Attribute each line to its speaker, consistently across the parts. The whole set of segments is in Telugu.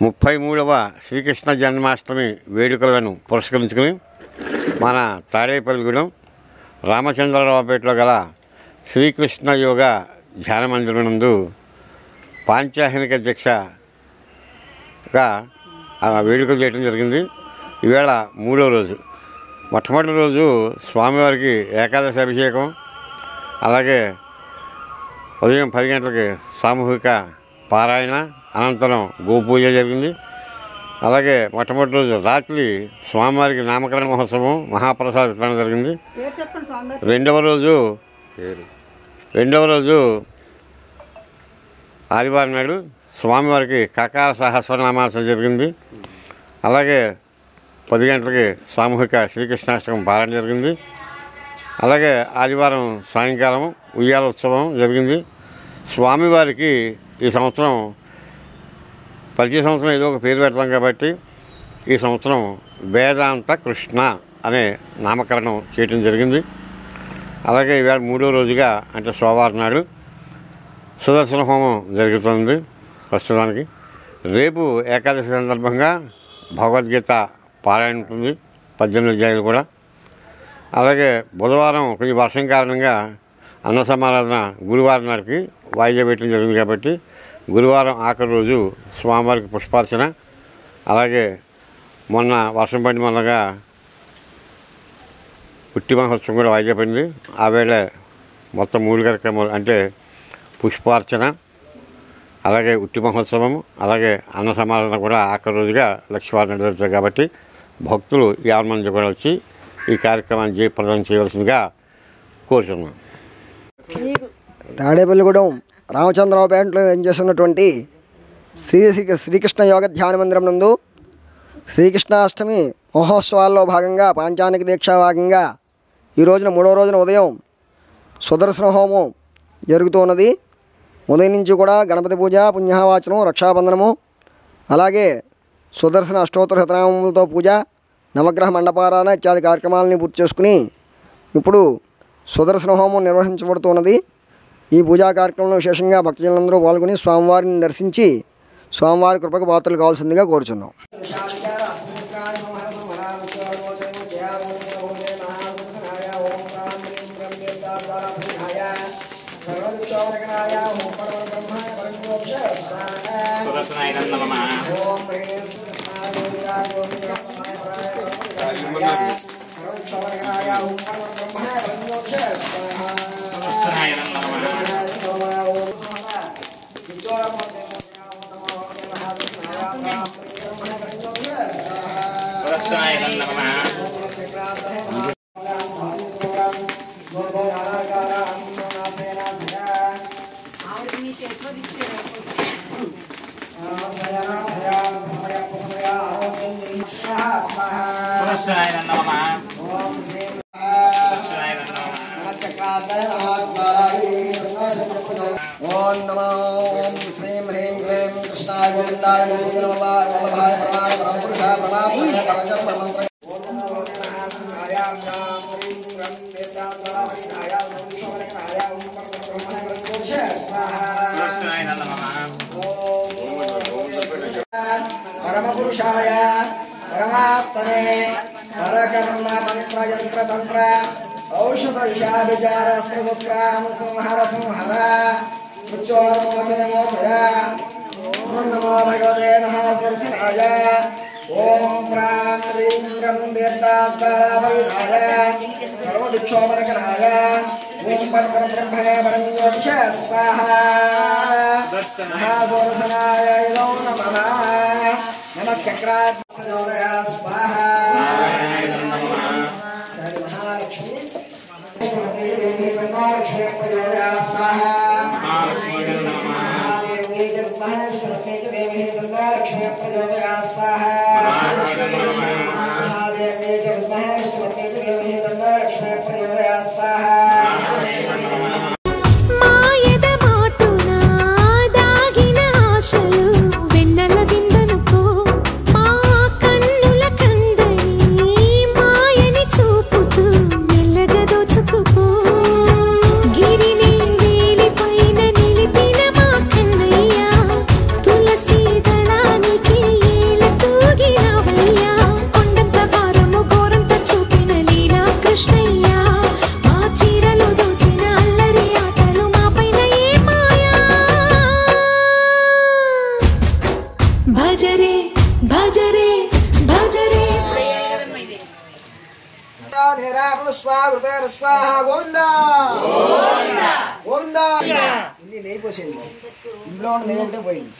Speaker 1: 33వ శ్రీకృష్ణ జన్మాష్టమి వేడుకలను పురస్కరించుకుని మన తాడేపల్లిగూడెం రామచంద్రరావుపేటలో గల శ్రీకృష్ణ యోగ ధ్యాన మందిరం నందు పాంచాహినిక దీక్షగా వేడుకలు చేయడం జరిగింది. ఈవేళ 3వ రోజు. మొట్టమొదటి రోజు స్వామివారికి ఏకాదశి అభిషేకం, అలాగే ఉదయం 10 గంటలకి సామూహిక పారాయణ, అనంతరం గోపూజ జరిగింది. అలాగే మొట్టమొదటి రోజు రాత్రి స్వామివారికి నామకరణ మహోత్సవం, మహాప్రసాద వితరణ జరిగింది. రెండవ రోజు ఆదివారం నాడు స్వామివారికి కకార సహస్రనామాసన జరిగింది. అలాగే 10 గంటలకి సామూహిక శ్రీకృష్ణాష్టకం పారాయణ జరిగింది. అలాగే ఆదివారం సాయంకాలం ఉయ్యాల ఉత్సవం జరిగింది. స్వామివారికి ఈ సంవత్సరం ప్రతి సంవత్సరం ఏదో ఒక పేరు పెడతాం కాబట్టి ఈ సంవత్సరం వేదాంత కృష్ణ అనే నామకరణం చేయటం జరిగింది. అలాగే ఇవాళ 3వ రోజుగా అంటే సోమవారం నాడు సుదర్శన హోమం జరుగుతుంది ప్రస్తుతానికి. రేపు ఏకాదశి సందర్భంగా భగవద్గీత పారాయణ ఉంటుంది, 18 అధ్యాయులు కూడా. అలాగే బుధవారం కొంచెం వర్షం కారణంగా అన్న సమారాధన గురువారం నాటికి వాయిదా పెట్టడం జరిగింది కాబట్టి గురువారం ఆఖరి రోజు స్వామివారికి పుష్పార్చన, అలాగే మొన్న వర్షం పడిన వల్లగా పుట్టి మహోత్సవం కూడా వాయిదా పడింది. ఆ వేళ మొత్తం 3 కార్యక్రమాలు అంటే పుష్పార్చన, అలాగే ఉట్టి మహోత్సవం, అలాగే అన్న సమారాధన కూడా ఆఖరి రోజుగా లక్ష్మీవారం జరుగుతుంది కాబట్టి భక్తులు 50 మంది కూడా వచ్చి ఈ కార్యక్రమాన్ని జయప్రదం చేయవలసిందిగా కోరుతున్నాం.
Speaker 2: తాడేపల్లిగూడెం రామచంద్రరావుపేటలో ఏం చేస్తున్నటువంటి శ్రీకృష్ణ యోగ ధ్యాన మందిరం నందు శ్రీకృష్ణాష్టమి మహోత్సవాల్లో భాగంగా పాంచానిక దీక్ష భాగంగా ఈ రోజున 3వ రోజున ఉదయం సుదర్శన హోమం జరుగుతున్నది. ఉదయం నుంచి కూడా గణపతి పూజ, పుణ్యవాచనం, రక్షాబంధనము, అలాగే సుదర్శన అష్టోత్తర శతనామములతో పూజ, నవగ్రహ మండపారాధన ఇత్యాది కార్యక్రమాలని పూర్తి చేసుకుని ఇప్పుడు సుదర్శన హోమం నిర్వహించబడుతున్నది. ఈ పూజా కార్యక్రమంలో విశేషంగా భక్తజనులందరూ పాల్గొని స్వామివారిని దర్శించి స్వామివారి కృపకు పాత్రలు కావాల్సిందిగా కోరుచున్నాం. ఓం నమో శ్రీం హ్రీం క్లీం కృష్ణాయ గోవిందాయ గోవిందాయ వల్లభాయ పరమాయ పరమపురుషాయ పరమాత్మనే పరమజన్మ పరమపురుషాయ పరమాత్మనే పరకర్మ మంత్ర యంత్ర తంత్ర ఔషధ విషాభిచార స్పృహస్రామ సంహర సంహర మృత్యోర్మోచన మోచయ. ఓం నమో భగవతే మహాపురుషాయ. ఓం ప్రాం హ్రీం క్రం దీర్ఘాత్మపరిధాయ సర్వదిక్షోపరకరాయ. ఓం పరబ్రహ్మణే పరమయోక్ష స్వాహా. మహాసుదర్శనాయ నమో నమః. నమః చక్రాత్మజోదయ స్వాహా.
Speaker 3: తులసి దళానికి భజరే భజరే భజరే
Speaker 2: నెయ్యి పోసేయండి ఇంట్లో ఉన్న నెయ్యి అంటే పోయింది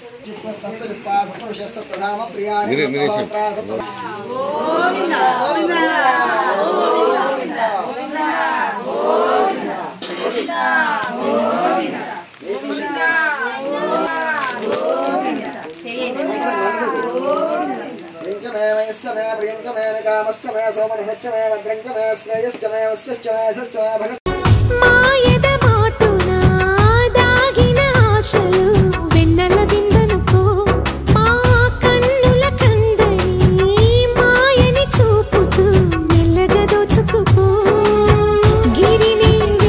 Speaker 3: మాయద మాటునా దాగిన ఆశలు